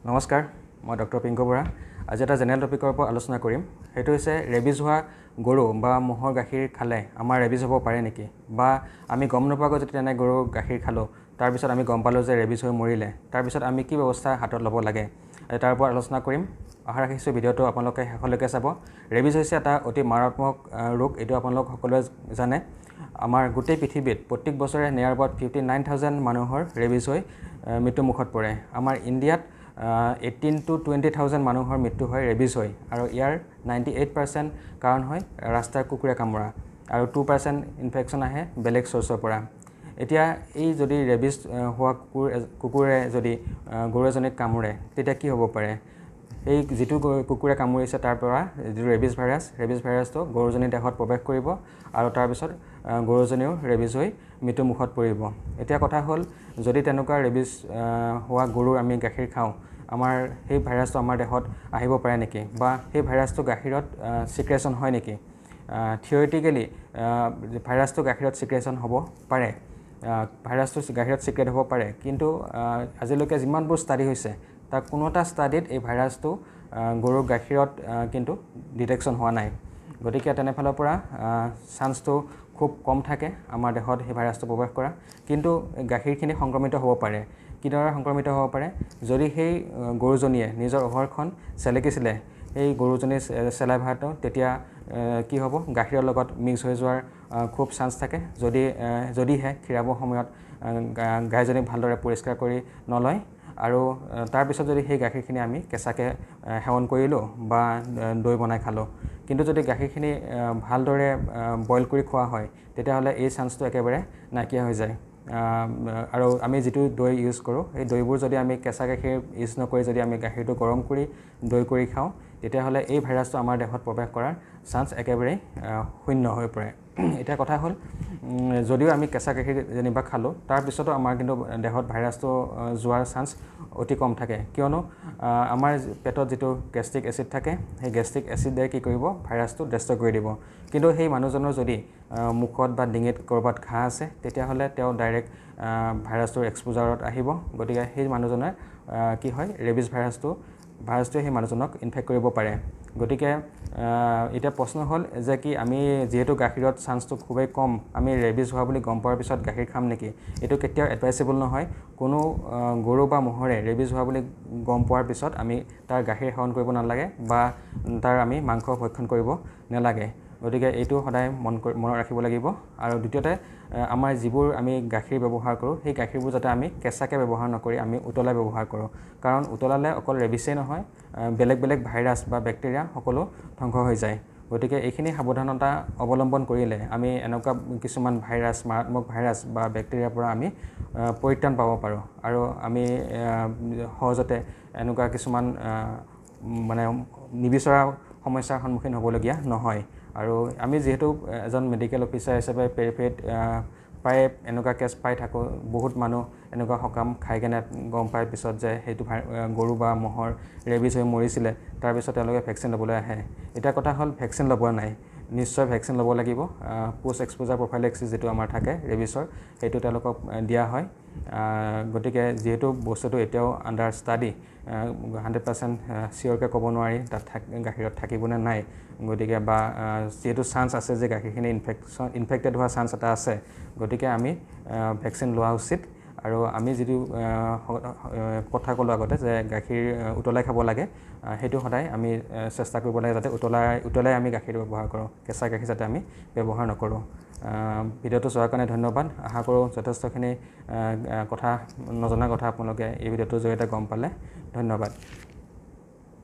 নমস্কাৰ, মই ডক্টৰ পিংকু বৰা। আজি এটা জেনেৰেল টপিকৰ ওপৰত আলোচনা কৰিম। সেইটো হৈছে ৰেবিজ হোৱা গৰু বা ম'হৰ গাখীৰ খালে আমাৰ ৰেবিজ হ'ব পাৰে নেকি, বা আমি গম নোপোৱাকৈ যদি তেনে গৰুৰ গাখীৰ খালোঁ, তাৰপিছত আমি গম পালোঁ যে ৰেবিজ হৈ মৰিলে, তাৰপিছত আমি কি ব্যৱস্থা হাতত ল'ব লাগে, তাৰ ওপৰত আলোচনা কৰিম। আশা ৰাখিছোঁ ভিডিঅ'টো আপোনালোকে শেষলৈকে চাব। ৰেবিজ হৈছে এটা অতি মাৰাত্মক ৰোগ, এইটো আপোনালোক সকলোৱে জানে। আমাৰ গোটেই পৃথিৱীত প্ৰত্যেক বছৰে নিয়াৰ এবাউট 59,000 মানুহৰ ৰেবিজ হৈ মৃত্যুমুখত পৰে। আমাৰ ইণ্ডিয়াত 18,000 to 20,000 মানুহৰ মৃত্যু হয় ৰেবিজ হৈ, আৰু ইয়াৰ 98% কাৰণ হয় ৰাস্তাৰ কুকুৰে কামোৰা, আৰু 2% ইনফেকশ্যন আহে বেলেগ চ'ৰ্চৰ পৰা। এতিয়া এই যদি ৰেবিজ হোৱা কুকুৰে যদি গৰু এজনীক কামোৰে, তেতিয়া কি হ'ব পাৰে? এই যিটো কুকুৰে কামুৰিছে তাৰ পৰা যিটো ৰেবিজ ভাইৰাছটো গৰুজনীৰ দেহত প্ৰৱেশ কৰিব, আৰু তাৰপিছত গৰুজনীও ৰেবিজ হৈ মৃত্যুমুখত পৰিব। এতিয়া কথা হ'ল, যদি তেনেকুৱা ৰেবিজ হোৱা গৰুৰ আমি গাখীৰ খাওঁ, আমাৰ সেই ভাইৰাছটো আমাৰ দেহত আহিব পাৰে নেকি, বা সেই ভাইৰাছটো গাখীৰত চিক্ৰেশ্যন হয় নেকি? থিয়ৰিটিকেলি ভাইৰাছটো গাখীৰত চিক্ৰেশ্যন হ'ব পাৰে, ভাইৰাছটো গাখীৰত চিক্ৰেট হ'ব পাৰে, কিন্তু আজিলৈকে যিমানবোৰ ষ্টাডি হৈছে তাৰ কোনো এটা ষ্টাডিত এই ভাইৰাছটো গৰুৰ গাখীৰত কিন্তু ডিটেকশ্যন হোৱা নাই। গতিকে তেনেফালৰ পৰা চান্সটো খুব কম থাকে আমাৰ দেহত সেই ভাইৰাছটো প্ৰৱেশ কৰা, কিন্তু গাখীৰখিনি সংক্ৰমিত হ'ব পাৰে। কিদৰে সংক্ৰমিত হ'ব পাৰে? যদি সেই গৰুজনীয়ে নিজৰ অহৰখন চেলেকিছিলে, সেই গৰুজনীৰ চেলাইভাটো তেতিয়া কি হ'ব, গাখীৰৰ লগত মিক্স হৈ যোৱাৰ খুব চান্স থাকে, যদিহে খীৰাবৰ সময়ত গাইজনীক ভালদৰে পৰিষ্কাৰ কৰি নলয়, আৰু তাৰপিছত যদি সেই গাখীৰখিনি আমি কেঁচাকৈ সেৱন কৰিলোঁ বা দৈ বনাই খালোঁ। কিন্তু যদি গাখীৰখিনি ভালদৰে বইল কৰি খোৱা হয়, তেতিয়াহ'লে এই চান্সটো একেবাৰে নাইকিয়া হৈ যায়। আৰু আমি যিটো দৈ ইউজ কৰোঁ, সেই দৈবোৰ যদি আমি কেঁচা গাখীৰ ইউজ নকৰি যদি আমি গাখীৰটো গৰম কৰি দৈ কৰি খাওঁ, তেতিয়াহ'লে এই ভাইৰাছটো আমাৰ দেহত প্ৰৱেশ কৰাৰ চান্স একেবাৰেই শূন্য হৈ পৰে। এতিয়া কথা হ'ল, যদিও আমি কেঁচা গাখীৰ যেনিবা খালোঁ, তাৰপিছতো আমাৰ কিন্তু দেহত ভাইৰাছটো যোৱাৰ চান্স অতি কম থাকে, কিয়নো আমাৰ পেটত যিটো গেষ্ট্ৰিক এচিড থাকে, সেই গেষ্ট্ৰিক এচিডে কি কৰিব, ভাইৰাছটো ডেষ্ট্ৰয় কৰি দিব। কিন্তু সেই মানুহজনৰ যদি মুখত বা ডিঙিত ক'ৰবাত ঘাঁ আছে, তেতিয়াহ'লে তেওঁ ডাইৰেক্ট ভাইৰাছটোৰ এক্সপ'জাৰত আহিব। গতিকে সেই মানুহজনে কি হয়, ৰেবিজ ভাইৰাছটোৱে সেই মানুহজনক ইনফেক্ট কৰিব পাৰে। গতিকে এতিয়া প্ৰশ্ন হ'ল যে কি, আমি যিহেতু গাখীৰত চান্সটো খুবেই কম, আমি ৰেবিজ হোৱা বুলি গম পোৱাৰ পিছত গাখীৰ খাম নেকি? এইটো কেতিয়াও এডভাইচেবল নহয়। কোনো গৰু বা ম'হৰে ৰেবিজ হোৱা বুলি গম পোৱাৰ পিছত আমি তাৰ গাখীৰ সেৱন কৰিব নালাগে, বা তাৰ আমি মাংস ভক্ষণ কৰিব নালাগে। গতিকে এইটো সদায় মনত ৰাখিব লাগিব। আৰু দ্বিতীয়তে, আমাৰ যিবোৰ আমি গাখীৰ ব্যৱহাৰ কৰোঁ, সেই গাখীৰবোৰ যাতে আমি কেঁচাকৈ ব্যৱহাৰ নকৰি আমি উতলাই ব্যৱহাৰ কৰোঁ, কাৰণ উতলালে অকল ৰেবিজেই নহয়, বেলেগ বেলেগ ভাইৰাছ বা বেক্টেৰিয়া সকলো ধ্বংস হৈ যায়। গতিকে এইখিনি সাৱধানতা অৱলম্বন কৰিলে আমি এনেকুৱা কিছুমান মাৰাত্মক ভাইৰাছ বা বেক্টেৰিয়াৰ পৰা আমি পৰিত্ৰাণ পাব পাৰোঁ, আৰু আমি সহজতে এনেকুৱা কিছুমান মানে নিবিচৰা সমস্যাৰ সন্মুখীন হ'বলগীয়া নহয়। আৰু আমি যিহেতু এজন মেডিকেল অফিচাৰ হিচাপে পেৰিফেৰীত প্ৰায় এনেকুৱা কেছ পাই থাকোঁ। বহুত মানুহ এনেকুৱা সকাম খাই কেনে গম পাই পিছত যে সেইটো গৰু বা ম'হৰ ৰেবিজ হৈ মৰিছিলে, তাৰপিছত তেওঁলোকে ভেকচিন ল'বলৈ আহে। এতিয়া কথা হ'ল, ভেকচিন ল'ব নাই, নিশ্চয় ভেকচিন ল'ব লাগিব। পোষ্ট এক্সপ'জাৰ প্ৰফাইলেক্সিছ যিটো আমাৰ থাকে ৰেবিজৰ, সেইটো তেওঁলোকক দিয়া হয়। গতিকে যিহেতু বস্তুটো এতিয়াও আণ্ডাৰ ষ্টাডি, 100% চিয়'ৰকৈ ক'ব নোৱাৰি তাত গাখীৰত থাকিব নে নাই। গতিকে বা যিহেতু চান্স আছে যে গাখীৰখিনি ইনফেক্টেড হোৱাৰ চান্স এটা আছে, গতিকে আমি ভেকচিন লোৱা উচিত। আৰু আমি যিটো কথা ক'লোঁ আগতে যে গাখীৰ উতলাই খাব লাগে, সেইটো সদায় আমি চেষ্টা কৰিব লাগে যাতে উতলাই আমি গাখীৰটো ব্যৱহাৰ কৰোঁ, কেঁচা গাখীৰ যাতে আমি ব্যৱহাৰ নকৰোঁ। ভিডিঅ'টো চোৱাৰ কাৰণে ধন্যবাদ। আশা কৰোঁ যথেষ্টখিনি নজনা কথা আপোনালোকে এই ভিডিঅ'টোৰ জৰিয়তে গম পালে। ধন্যবাদ।